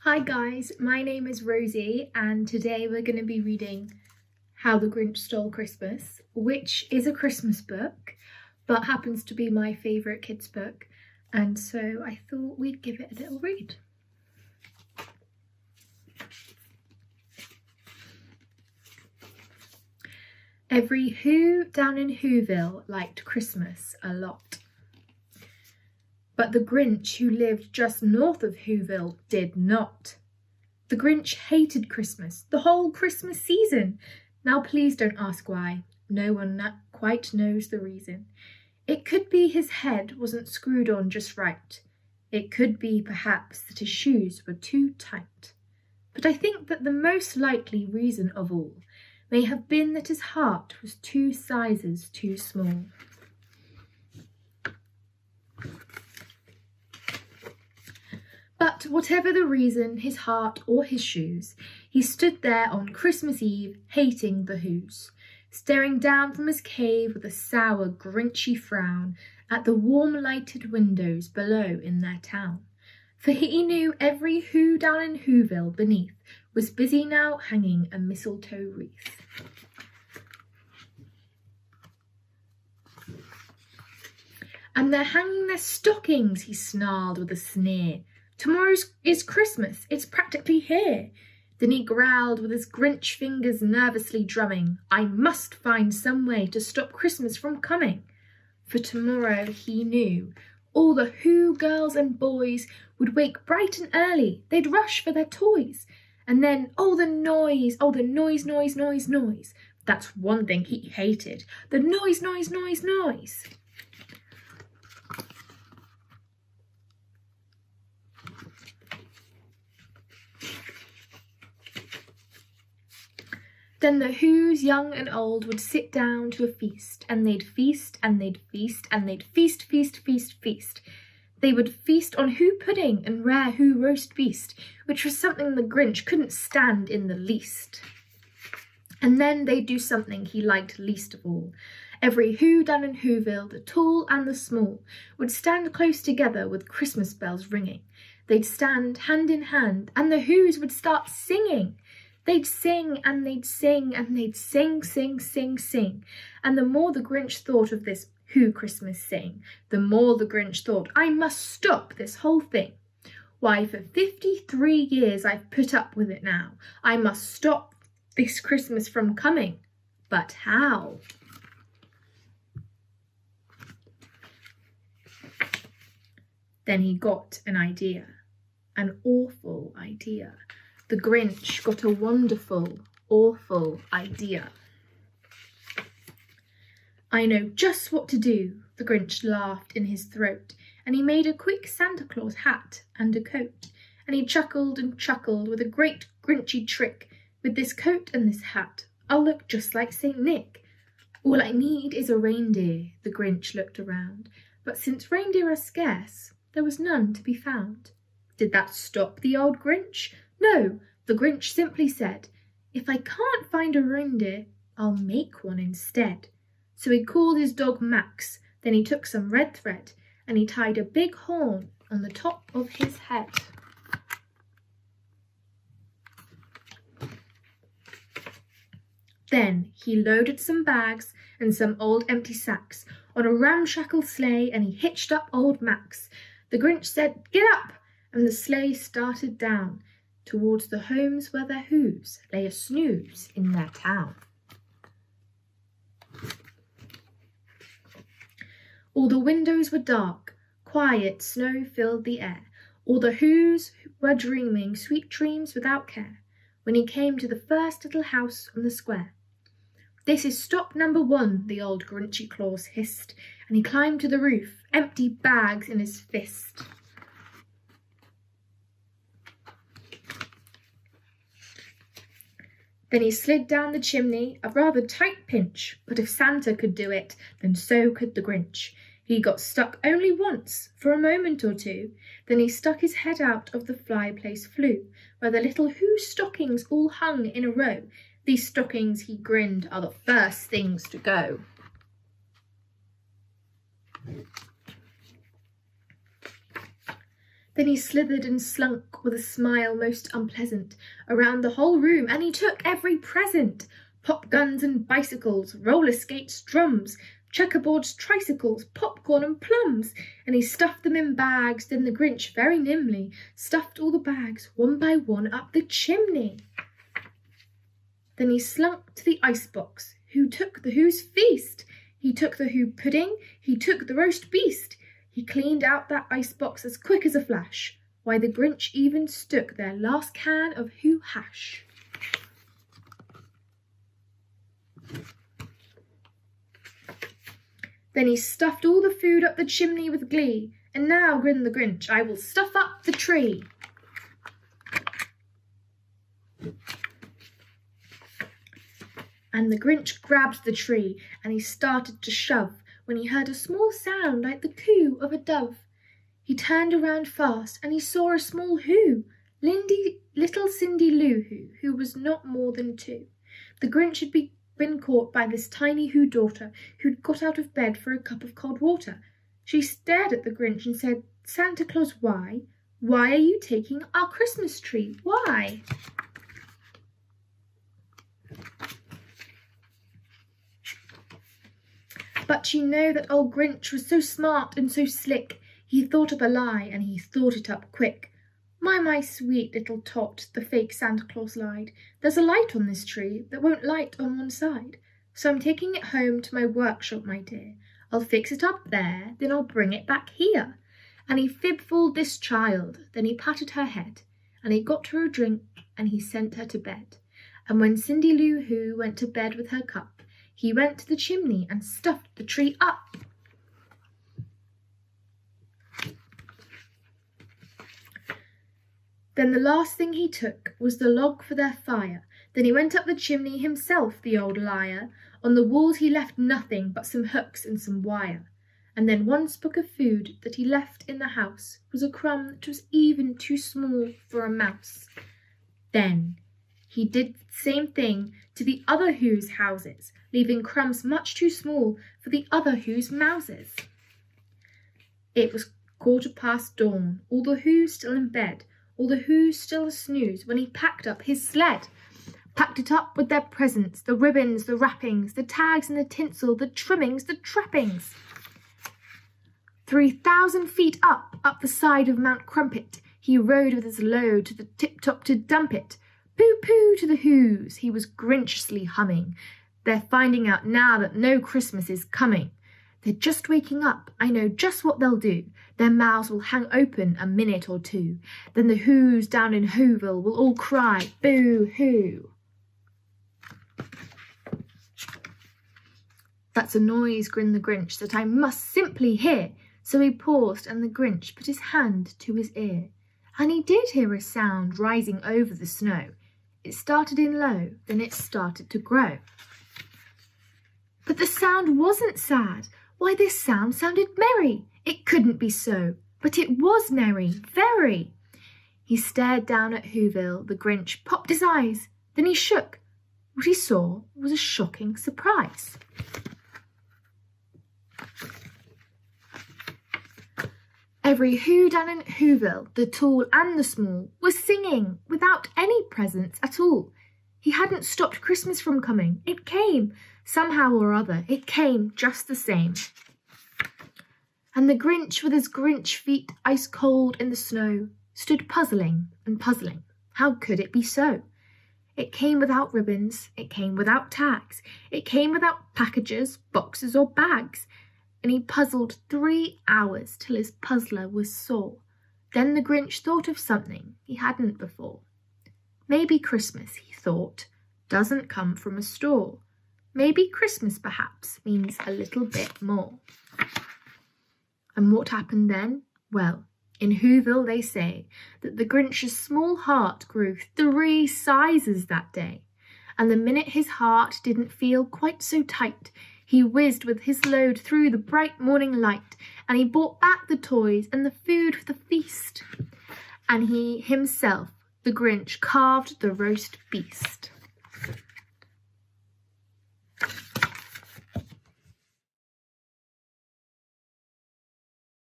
Hi guys, my name is Rosie and today we're going to be reading How the Grinch Stole Christmas, which is a Christmas book but happens to be my favourite kids book, and so I thought we'd give it a little read. Every Who down in Whoville liked Christmas a lot. But the Grinch who lived just north of Whoville did not. The Grinch hated Christmas, the whole Christmas season. Now please don't ask why. No one quite knows the reason. It could be his head wasn't screwed on just right. It could be perhaps that his shoes were too tight. But I think that the most likely reason of all may have been that his heart was 2 sizes too small. But whatever the reason, his heart or his shoes, he stood there on Christmas Eve, hating the Whos, staring down from his cave with a sour, grinchy frown at the warm-lighted windows below in their town. For he knew every Who down in Whoville beneath was busy now hanging a mistletoe wreath. And they're hanging their stockings, he snarled with a sneer. Tomorrow is Christmas, it's practically here. Then he growled with his Grinch fingers nervously drumming, I must find some way to stop Christmas from coming. For tomorrow, he knew, all the Who girls and boys would wake bright and early, they'd rush for their toys. And then, the noise, noise. That's one thing he hated, the noise. Then the Whos, young and old, would sit down to a feast, and they'd feast, and they'd feast, and they'd feast. They would feast on Who pudding and rare Who roast beast, which was something the Grinch couldn't stand in the least. And then they'd do something he liked least of all. Every Who down in Whoville, the tall and the small, would stand close together with Christmas bells ringing. They'd stand hand in hand, and the Whos would start singing. They'd sing and they'd sing and they'd sing. And the more the Grinch thought of this Who Christmas sing, the more the Grinch thought, I must stop this whole thing. Why, for 53 years I've put up with it now. I must stop this Christmas from coming. But how? Then he got an idea, an awful idea. The Grinch got a wonderful, awful idea. I know just what to do, the Grinch laughed in his throat, and he made a quick Santa Claus hat and a coat, and he chuckled and chuckled with a great Grinchy trick. With this coat and this hat, I'll look just like St. Nick. All I need is a reindeer, the Grinch looked around, but since reindeer are scarce, there was none to be found. Did that stop the old Grinch? No, the Grinch simply said, if I can't find a reindeer, I'll make one instead. So he called his dog Max, then he took some red thread, and he tied a big horn on the top of his head. Then he loaded some bags and some old empty sacks on a ramshackle sleigh, and he hitched up old Max. The Grinch said, get up, and the sleigh started down towards the homes where their Whos lay a snooze in their town. All the windows were dark, quiet snow filled the air. All the Whos were dreaming sweet dreams without care, when he came to the first little house on the square. This is stop number 1, the old Grinchy Claus hissed, and he climbed to the roof, empty bags in his fist. Then he slid down the chimney, a rather tight pinch, but if Santa could do it, then so could the Grinch. He got stuck only once, for a moment or two, then he stuck his head out of the fireplace flue, where the little Who stockings all hung in a row. These stockings, he grinned, are the first things to go. Then he slithered and slunk with a smile most unpleasant around the whole room, and he took every present: pop guns and bicycles, roller skates, drums, checkerboards, tricycles, popcorn and plums, and he stuffed them in bags. Then the Grinch very nimbly stuffed all the bags one by one up the chimney. Then he slunk to the icebox. Who took the who's feast? He took the who pudding, he took the roast beast. He cleaned out that icebox as quick as a flash. Why, the Grinch even stuck their last can of who hash. Then he stuffed all the food up the chimney with glee. And now, grinned the Grinch, I will stuff up the tree. And the Grinch grabbed the tree, and he started to shove, when he heard a small sound like the coo of a dove. He turned around fast, and he saw a small who, little Cindy Lou who was not more than 2. The Grinch had been caught by this tiny who daughter, who'd got out of bed for a cup of cold water. She stared at the Grinch and said, "Santa Claus, why? Why are you taking our Christmas tree? Why?" But you know that old Grinch was so smart and so slick, he thought up a lie, and he thought it up quick. My sweet little tot," the fake Santa Claus lied, "there's a light on this tree that won't light on one side. So I'm taking it home to my workshop, my dear. I'll fix it up there, then I'll bring it back here." And he fib-fooled this child, then he patted her head, and he got her a drink, and he sent her to bed. And when Cindy Lou Who went to bed with her cup, he went to the chimney and stuffed the tree up. Then the last thing he took was the log for their fire. Then he went up the chimney himself, the old liar. On the walls he left nothing but some hooks and some wire. And then one spook of food that he left in the house was a crumb that was even too small for a mouse. Then he did the same thing to the other Who's houses, leaving crumbs much too small for the other Who's mouses. It was 1/4 dawn, all the Who's still in bed, all the Who's still a snooze, when he packed up his sled. Packed it up with their presents, the ribbons, the wrappings, the tags and the tinsel, the trimmings, the trappings. 3,000 feet up the side of Mount Crumpet, he rode with his load to the tip-top to dump it. Pooh-pooh to the Who's, he was Grinchiously humming. They're finding out now that no Christmas is coming. They're just waking up, I know just what they'll do. Their mouths will hang open a minute or two. Then the Who's down in Whoville will all cry, boo-hoo. That's a noise, grinned the Grinch, that I must simply hear. So he paused, and the Grinch put his hand to his ear. And he did hear a sound rising over the snow. It started in low, then it started to grow. But the sound wasn't sad. Why, this sound sounded merry. It couldn't be so, but it was merry, very. He stared down at Whoville. The Grinch popped his eyes. Then he shook. What he saw was a shocking surprise. Every Who down in Whoville, the tall and the small, was singing without any presents at all. He hadn't stopped Christmas from coming. It came, somehow or other, it came just the same. And the Grinch, with his Grinch feet ice cold in the snow, stood puzzling and puzzling. How could it be so? It came without ribbons, it came without tags, it came without packages, boxes or bags. And he puzzled 3 hours till his puzzler was sore. Then the Grinch thought of something he hadn't before. Maybe Christmas, he thought, doesn't come from a store. Maybe Christmas, perhaps, means a little bit more. And what happened then? Well, in Whoville they say that the Grinch's small heart grew 3 sizes that day. And the minute his heart didn't feel quite so tight, he whizzed with his load through the bright morning light, and he brought back the toys and the food for the feast. And he himself, the Grinch, carved the roast beast.